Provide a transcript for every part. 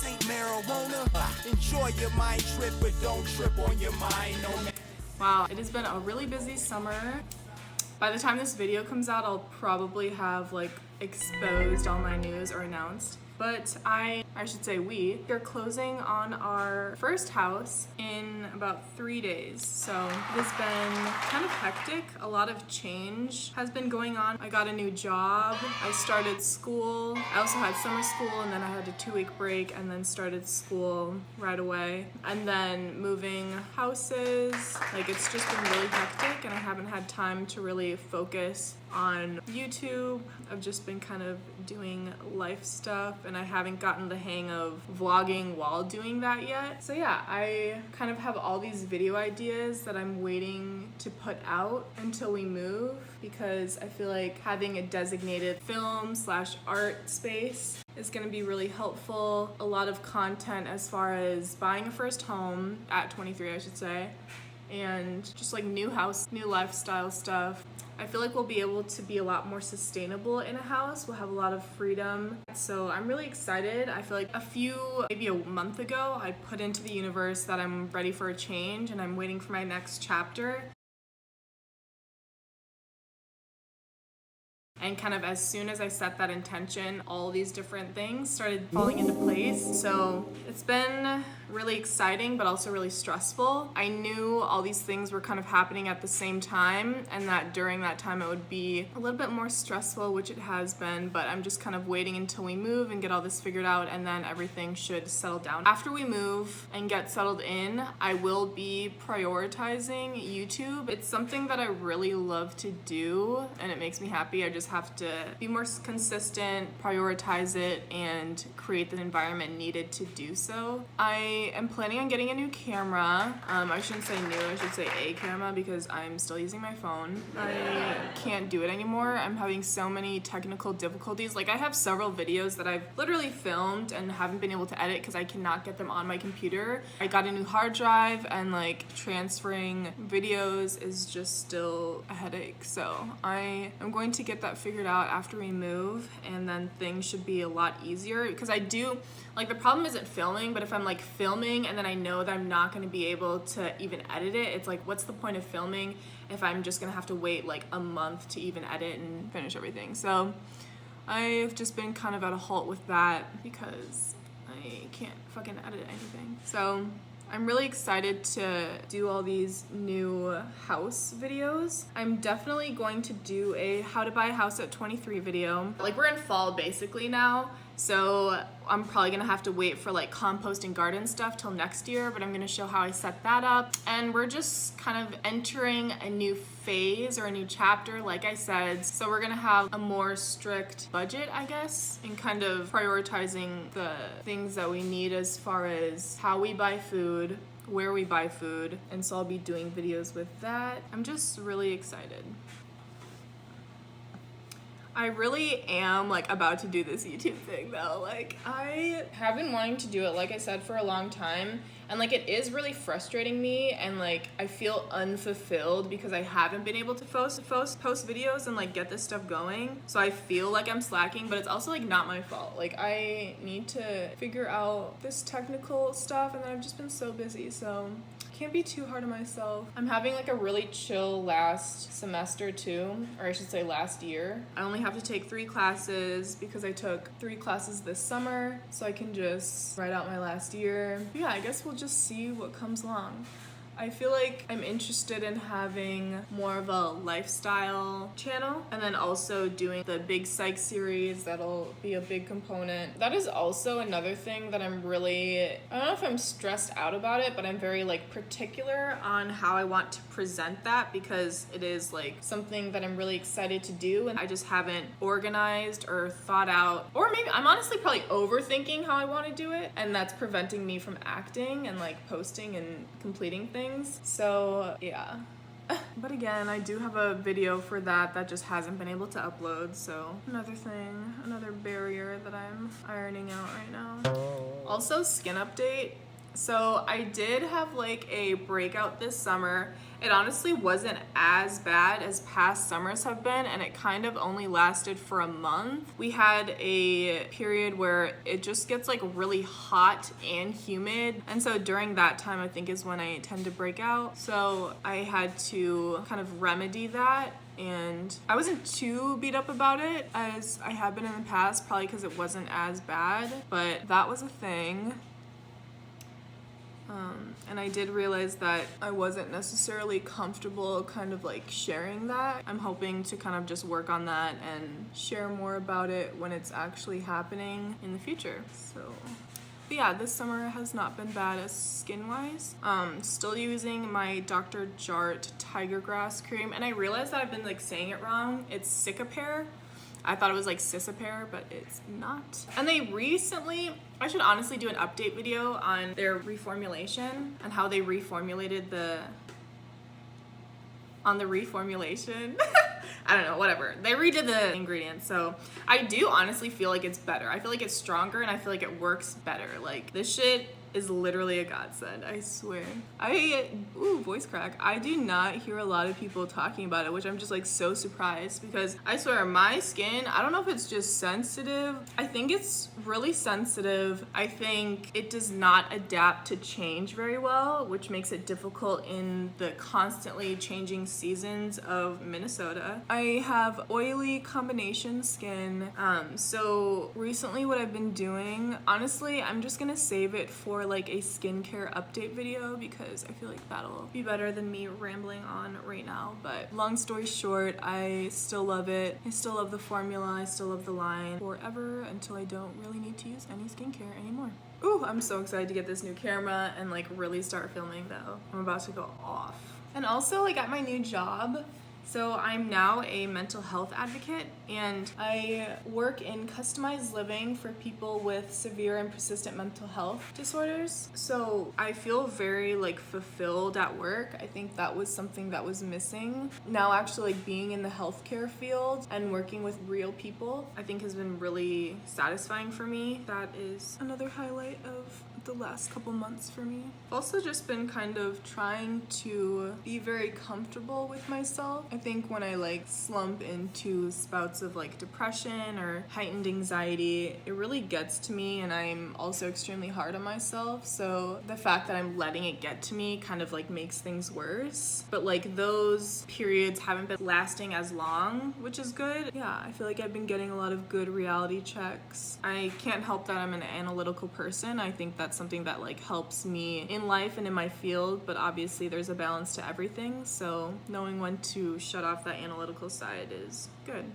ain't marijuana. Enjoy your mind trip, but don't trip on your mind. No. Wow, it has been a really busy summer. By the time this video comes out, I'll probably have like exposed all my news or announced. But I should say we are closing on our first house in about 3 days. So it has been kind of hectic. A lot of change has been going on. I got a new job. I started school. I also had summer school, and then I had a 2-week break and then started school right away. And then moving houses. Like, it's just been really hectic, and I haven't had time to really focus on YouTube. I've just been kind of doing life stuff, and I haven't gotten the hang of vlogging while doing that yet. So yeah, I kind of have all these video ideas that I'm waiting to put out until we move, because I feel like having a designated film/art space is going to be really helpful. A lot of content as far as buying a first home at 23, I should say, and just like new house, new lifestyle stuff. I feel like we'll be able to be a lot more sustainable in a house. We'll have a lot of freedom. So I'm really excited. I feel like maybe a month ago, I put into the universe that I'm ready for a change and I'm waiting for my next chapter. And kind of as soon as I set that intention, all these different things started falling into place. So it's been really exciting, but also really stressful. I knew all these things were kind of happening at the same time, and that during that time it would be a little bit more stressful, which it has been, but I'm just kind of waiting until we move and get all this figured out, and then everything should settle down. After we move and get settled in, I will be prioritizing YouTube. It's something that I really love to do, and it makes me happy. I just have to be more consistent, prioritize it, and create the environment needed to do so. I am planning on getting a new camera. I shouldn't say new, I should say a camera, because I'm still using my phone. I can't do it anymore. I'm having so many technical difficulties. Like, I have several videos that I've literally filmed and haven't been able to edit because I cannot get them on my computer. I got a new hard drive, and like transferring videos is just still a headache. So I am going to get that figured out after we move, and then things should be a lot easier, because I do, like, the problem isn't filming, but if I'm like filming and then I know that I'm not going to be able to even edit it, it's like, what's the point of filming if I'm just going to have to wait like a month to even edit and finish everything? So I've just been kind of at a halt with that because I can't fucking edit anything. So I'm really excited to do all these new house videos. I'm definitely going to do a how to buy a house at 23 video. Like, we're in fall basically now, so I'm probably gonna have to wait for like compost and garden stuff till next year, but I'm gonna show how I set that up. And we're just kind of entering a new phase or a new chapter, like I said. So we're gonna have a more strict budget, I guess, and kind of prioritizing the things that we need as far as how we buy food, where we buy food, and so I'll be doing videos with that. I'm just really excited. I really am like about to do this YouTube thing though. Like, I have been wanting to do it, like I said, for a long time, and like it is really frustrating me, and like I feel unfulfilled because I haven't been able to post videos and like get this stuff going. So I feel like I'm slacking, but it's also like not my fault. Like, I need to figure out this technical stuff, and then I've just been so busy, so can't be too hard on myself. I'm having like a really chill last semester too, or I should say last year. I only have to take 3 classes because I took 3 classes this summer, so I can just write out my last year. But yeah, I guess we'll just see what comes along. I feel like I'm interested in having more of a lifestyle channel, and then also doing the Big Psych series. That'll be a big component. That is also another thing that I'm really, I don't know if I'm stressed out about it, but I'm very like particular on how I want to present that, because it is like something that I'm really excited to do, and I just haven't organized or thought out, or maybe I'm honestly probably overthinking how I want to do it, and that's preventing me from acting and like posting and completing things. So yeah. But again, I do have a video for that just hasn't been able to upload, so another barrier that I'm ironing out right now. Also, skin update. So I did have like a breakout this summer. It honestly wasn't as bad as past summers have been, and it kind of only lasted for a month. We had a period where it just gets like really hot and humid, and so during that time I think is when I tend to break out. So I had to kind of remedy that, and I wasn't too beat up about it as I have been in the past, probably because it wasn't as bad, but that was a thing. And I did realize that I wasn't necessarily comfortable kind of like sharing that. I'm hoping to kind of just work on that and share more about it when it's actually happening in the future. So, but yeah, this summer has not been bad as skin-wise. Still using my Dr. Jart Tiger Grass cream, and I realized that I've been like saying it wrong. It's Cicapair. I thought it was like Cicapair, but it's not. And they recently, I should honestly do an update video on their reformulation and how they reformulated the reformulation. I don't know, whatever. They redid the ingredients, so I do honestly feel like it's better. I feel like it's stronger, and I feel like it works better. Like, this shit is literally a godsend, I swear. Ooh, voice crack. I do not hear a lot of people talking about it, which I'm just like so surprised, because I swear my skin, I don't know if it's just sensitive. I think it's really sensitive. I think it does not adapt to change very well, which makes it difficult in the constantly changing seasons of Minnesota. I have oily combination skin. So recently what I've been doing, honestly, I'm just gonna save it for like a skincare update video, because I feel like that'll be better than me rambling on right now. But long story short, I still love it. I still love the formula. I still love the line forever until I don't really need to use any skincare anymore. Ooh, I'm so excited to get this new camera and like really start filming though. I'm about to go off. And also, like, at my new job, so I'm now a mental health advocate, and I work in customized living for people with severe and persistent mental health disorders. So I feel very like fulfilled at work. I think that was something that was missing. Now actually like being in the healthcare field and working with real people, I think has been really satisfying for me. That is another highlight of the last couple months for me. Also just been kind of trying to be very comfortable with myself. I think when I like slump into spouts of like depression or heightened anxiety, it really gets to me, and I'm also extremely hard on myself. So the fact that I'm letting it get to me kind of like makes things worse. But like those periods haven't been lasting as long, which is good. Yeah, I feel like I've been getting a lot of good reality checks. I can't help that I'm an analytical person. I think that's something that like helps me in life and in my field, but obviously there's a balance to everything, so knowing when to shut off that analytical side is good.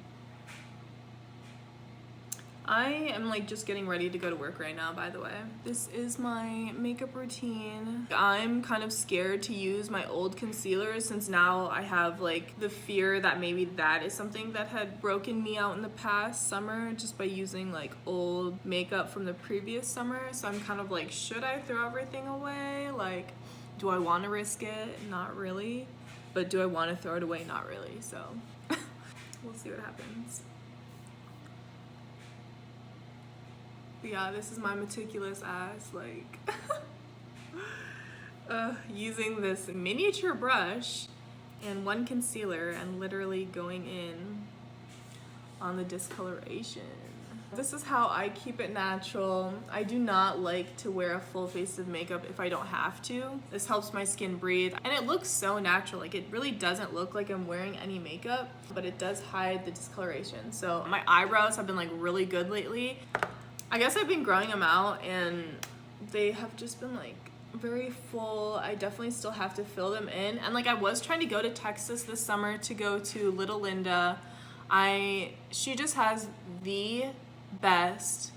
I am like just getting ready to go to work right now, by the way. This is my makeup routine. I'm kind of scared to use my old concealer, since now I have like the fear that maybe that is something that had broken me out in the past summer just by using like old makeup from the previous summer. So I'm kind of like, should I throw everything away? Like, do I want to risk it? Not really. But do I want to throw it away? Not really. So we'll see what happens. But yeah, this is my meticulous ass, like, using this miniature brush and one concealer and literally going in on the discoloration. This is how I keep it natural. I do not like to wear a full face of makeup if I don't have to. This helps my skin breathe, and it looks so natural. Like, it really doesn't look like I'm wearing any makeup, but it does hide the discoloration. So my eyebrows have been like really good lately. I guess I've been growing them out, and they have just been like very full. I definitely still have to fill them in. And like, I was trying to go to Texas this summer to go to Little Linda. She just has the best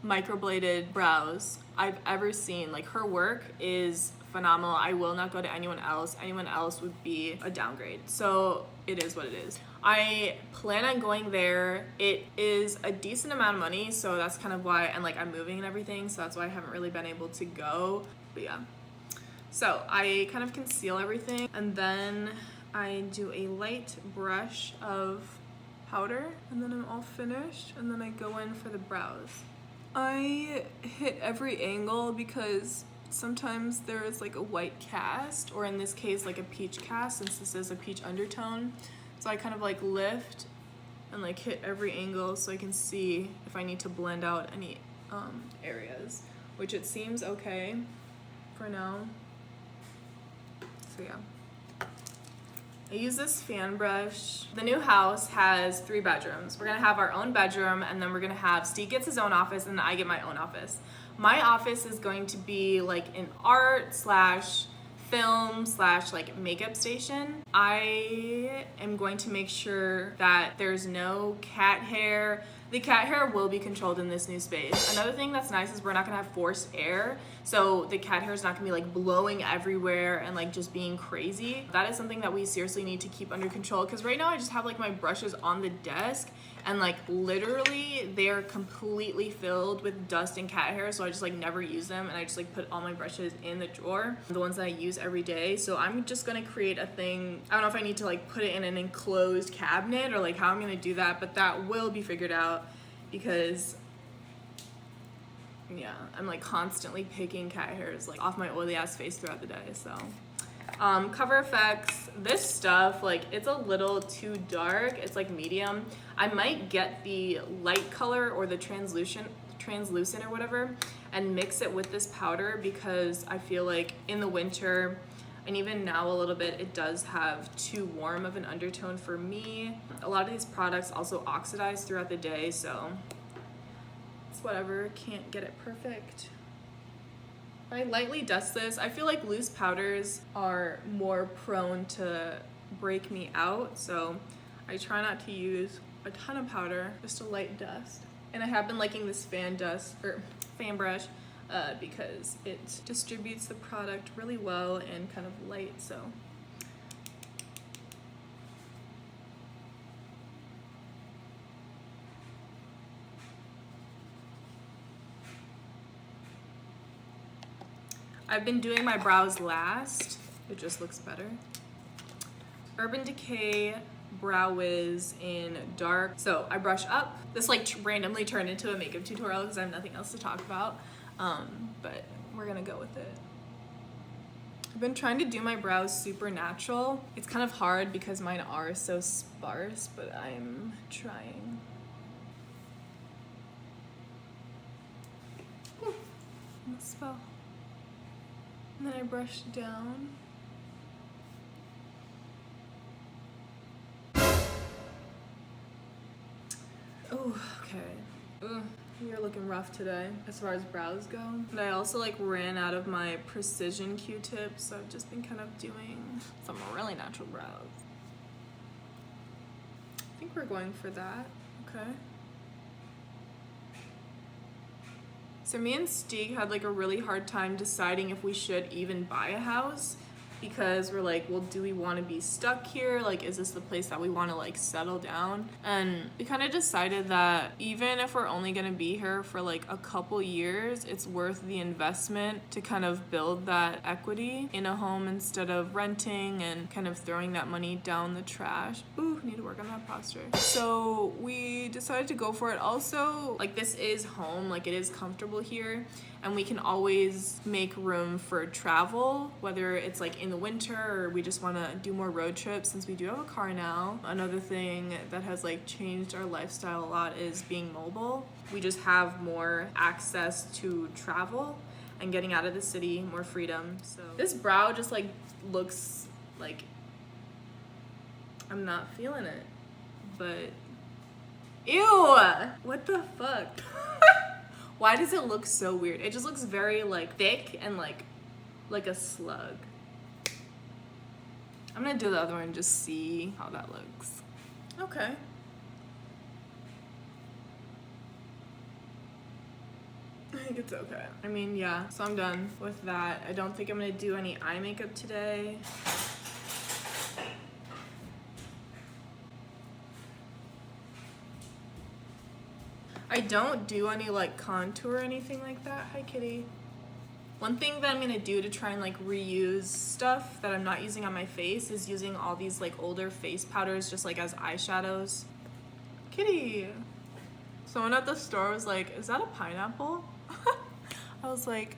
microbladed brows I've ever seen. Like, her work is phenomenal. I will not go to anyone else. Anyone else would be a downgrade. So it is what it is. I plan on going there. It is a decent amount of money, so that's kind of why, and like I'm moving and everything, so that's why I haven't really been able to go. But yeah. So I kind of conceal everything, and then I do a light brush of powder, and then I'm all finished, and then I go in for the brows. I hit every angle because sometimes there is like a white cast, or in this case like a peach cast, since this is a peach undertone. So I kind of like lift and like hit every angle so I can see if I need to blend out any areas, which it seems okay for now. So yeah. I use this fan brush. The new house has 3 bedrooms. We're gonna have our own bedroom, and then we're gonna have Steve gets his own office, and then I get my own office. My office is going to be like an art slash film slash like makeup station. I am going to make sure that there's no cat hair. The cat hair will be controlled in this new space. Another thing that's nice is we're not gonna have forced air, so the cat hair is not gonna be like blowing everywhere and like just being crazy. That is something that we seriously need to keep under control, because right now I just have like my brushes on the desk, and like literally they're completely filled with dust and cat hair, so I just like never use them, and I just like put all my brushes in the drawer, the ones that I use every day. So I'm just gonna create a thing. I don't know if I need to like put it in an enclosed cabinet or like how I'm gonna do that, but that will be figured out, because yeah, I'm like constantly picking cat hairs like off my oily ass face throughout the day. So Cover FX, this stuff, like it's a little too dark. It's like medium. I might get the light color or the translucent or whatever and mix it with this powder, because I feel like in the winter, and even now a little bit, it does have too warm of an undertone for me. A lot of these products also oxidize throughout the day, so it's whatever, can't get it perfect. I lightly dust this. I feel like loose powders are more prone to break me out, so I try not to use a ton of powder, just a light dust. And I have been liking this fan brush because it distributes the product really well and kind of light, so. I've been doing my brows last. It just looks better. Urban Decay Brow Wiz in dark. So I brush up. This like randomly turned into a makeup tutorial because I have nothing else to talk about. But we're gonna go with it. I've been trying to do my brows super natural. It's kind of hard because mine are so sparse, but I'm trying. Ooh, almost fell. And then I brush down. Oh, okay. Ugh, you're looking rough today as far as brows go. And I also like ran out of my precision Q-tips, so I've just been kind of doing some really natural brows. I think we're going for that. Okay. So me and Stieg had like a really hard time deciding if we should even buy a house, because we're like, well, do we want to be stuck here? Like, is this the place that we want to like settle down? And we kind of decided that even if we're only going to be here for like a couple years, it's worth the investment to kind of build that equity in a home instead of renting and kind of throwing that money down the trash. Ooh, need to work on that posture. So we decided to go for it. Also, like, this is home, like it is comfortable here, and we can always make room for travel, whether it's like in the winter or we just want to do more road trips since we do have a car now. Another thing that has like changed our lifestyle a lot is being mobile. We just have more access to travel and getting out of the city, more freedom. So this brow just like looks like I'm not feeling it, but ew, what the fuck? Why does it look so weird? It just looks very like thick and like a slug. I'm gonna do the other one and just see how that looks. Okay. I think it's okay. I mean, yeah, so I'm done with that. I don't think I'm gonna do any eye makeup today. I don't do any like contour or anything like that. Hi, kitty. One thing that I'm gonna do to try and like reuse stuff that I'm not using on my face is using all these like older face powders just like as eyeshadows. Kitty. Someone at the store was like, is that a pineapple? I was like,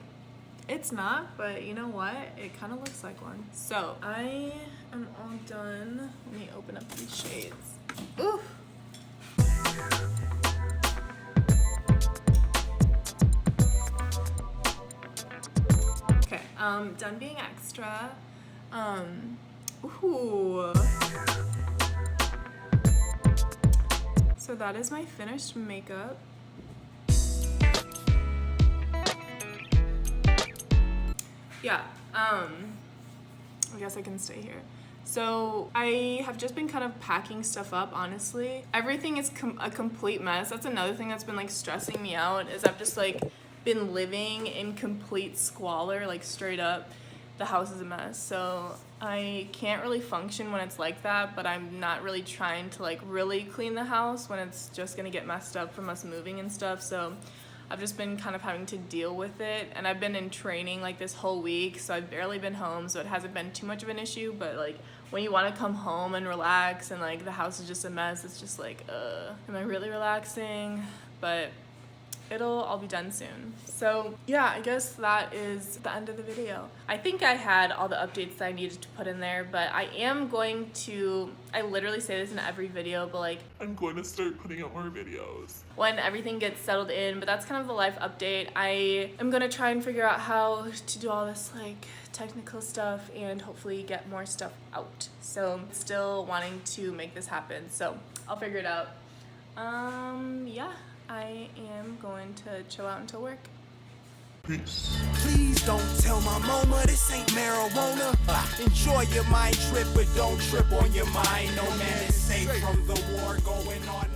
It's not, but you know what? It kind of looks like one. So I am all done. Let me open up these shades. Ooh. Okay, done being extra. Ooh. So that is my finished makeup. Yeah, I guess I can stay here. So I have just been kind of packing stuff up, honestly. Everything is a complete mess. That's another thing that's been like stressing me out, is I've just like been living in complete squalor, like straight up. The house is a mess. So I can't really function when it's like that, but I'm not really trying to like really clean the house when it's just gonna get messed up from us moving and stuff. So I've just been kind of having to deal with it, and I've been in training like this whole week, so I've barely been home, so it hasn't been too much of an issue. But like when you want to come home and relax and like the house is just a mess, it's just like, am I really relaxing? But it'll all be done soon. So yeah, I guess that is the end of the video. I think I had all the updates that I needed to put in there, but I am going to, I literally say this in every video, but like, I'm going to start putting out more videos when everything gets settled in. But that's kind of the life update. I am gonna try and figure out how to do all this like technical stuff and hopefully get more stuff out. So still wanting to make this happen, so I'll figure it out. Yeah, I am going to chill out until work. Peace. Please don't tell my mama this ain't marijuana. Enjoy your mind trip, but don't trip on your mind. No man is safe from the war going on.